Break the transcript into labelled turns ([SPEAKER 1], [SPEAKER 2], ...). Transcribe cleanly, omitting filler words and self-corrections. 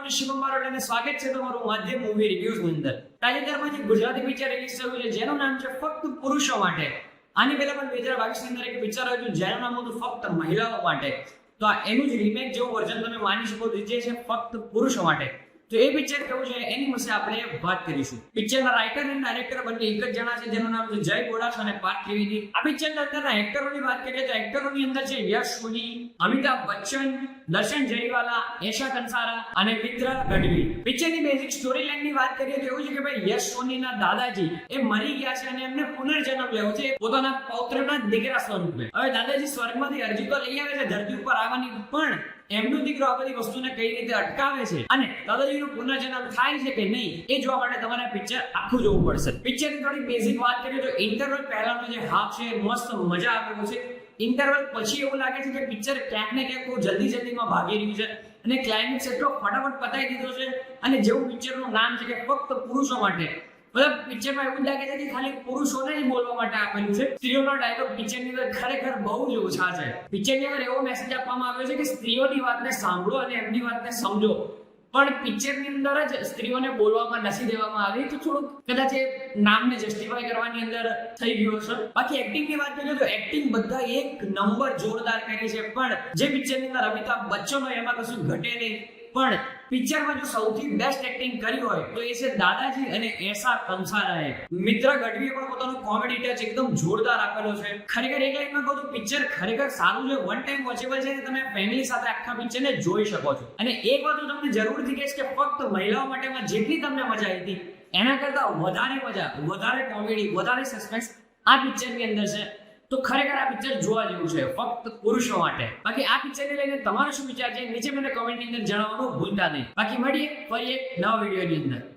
[SPEAKER 1] હું શુભમ બારોટ અને સ્વાગત છે તમારું માધ્યમ મૂવી રિવ્યુઝ ની અંદર. તાજેતરમાં જે ગુજરાતી પિક્ચર રિલીઝ થયું છે જેનું નામ છે ફક્ત પુરુષો માટે. આની પહેલા પણ 2022 ની અંદર એક પિક્ચર આવ્યું જેનું નામ હતું ફક્ત મહિલાઓ માટે. તો આ એનું જ રીમેક જેવું વર્ઝન તમે માની શકો જે છે ફક્ત પુરુષો માટે. તો એ પિક્ચર કેવું છે એની વિશે આપણે વાત કરીશું. પિક્ચરના રાઇટર અને ડાયરેક્ટર બંને એક જ જણા છે જેનું નામ છે જય બોડાસ અને પાર્થ ત્રિવેદી. આ પિક્ચરના અંદરના એક્ટરોની વાત કરીએ તો એક્ટરોની અંદર છે યશ સોની, અમિતાભ બચ્ચન, દર્શન જયવાલા, એશા કંસારા અને મિત્ર ગઢવી. પિક્ચરની બેઝિક સ્ટોરી લાઇનની વાત કરીએ તો એવું છે કે ભાઈ યશ સોનીના દાદાજી એ મરી ગયા છે અને એમને પુનર્જન્મ લેવો છે પોતાના પૌત્રના દીકરા સ્વરૂપે. હવે દાદાજી સ્વર્ગમાંથી અરજી તો લઈ આવે છે ધરતી ઉપર આવવાની, પણ એમનો દીકરો આ બધી વસ્તુને કઈ રીતે અટકાવે છે અને દાદાજીનું પુનર્જન્મ થાય છે કે નહીં એ જોવા માટે તમારે પિક્ચર આખું જોવું પડશે. પિક્ચરની થોડી બેઝિક વાત કરીએ તો ઇન્ટરવલ પહેલાનો જે હાફ છે મસ્ત મજા આવે છે. ઇન્ટરવલ પછી એવું લાગે છે કે પિક્ચર ક્યાંક ને ક્યાંક બહુ જલ્દીમાં ભાગી રહ્યું છે અને ક્લાઇમેક્સ એટલો ફટાફટ પતાવી દીધો છે. અને જેવું પિક્ચરનું નામ છે કે ફક્ત પુરુષો માટે, મતલબ પિક્ચરમાં એવું લાગે છે કે ખાલી પુરુષોને જ બોલવા માટે આપેલું છે. સ્ત્રીઓનો ડાયલોગ પિક્ચરની અંદર ખરેખર બહુ જ ઓછા છે. પિક્ચરની અંદર એવો મેસેજ આપવામાં આવ્યો છે કે સ્ત્રીઓની વાતને સાંભળો અને એમની વાતને સમજો, પણ પિક્ચરની અંદર જ સ્ત્રીઓને બોલવામાં નથી દેવામાં આવી. તો થોડુંક કદાચ એ નામને જસ્ટિફાય કરવાની અંદર થઈ ગયો છે. બાકી એક્ટિંગની વાત કરીએ તો એક્ટિંગ બધા એક નંબર જોરદાર કરી છે, પણ જે પિક્ચરની અંદર અમિતાભ બચ્ચન હોય એમાં કશું ઘટે નહીં. પણ પિક્ચરમાં જો સૌથી બેસ્ટ એક્ટિંગ કરી હોય તો એ છે દાદાજી અને એશા કંસારાએ. મિત્ર ગઢવીએ પણ પોતાનો કોમેડી ટચ એકદમ જોરદાર આપેલો છે. ખરેખર એક લાઈનમાં કહું તો પિક્ચર ખરેખર સારું છે, વન ટાઈમ વોચેબલ છે. તમે ફેમિલી સાથે આખા પિક્ચરને જોઈ શકો છો. અને એક વાત હું તમને જરૂરથી કહીશ કે ફક્ત મહિલાઓ માટેમાં જેટલી તમને મજા આવી હતી એના કરતા વધારે મજા, વધારે કોમેડી, વધારે સસ્પેન્સ આ પિક્ચરની અંદર છે. તો ખરેખર આ પિક્ચર જોવા જેવું છે ફક્ત પુરુષો માટે. બાકી આ પિક્ચરને લઈને તમારો શું વિચાર છે નીચે મને કોમેન્ટની અંદર જણાવવાનું ભૂલતા નહીં. બાકી મળીએ ફરી એક નવા વિડીયોની અંદર.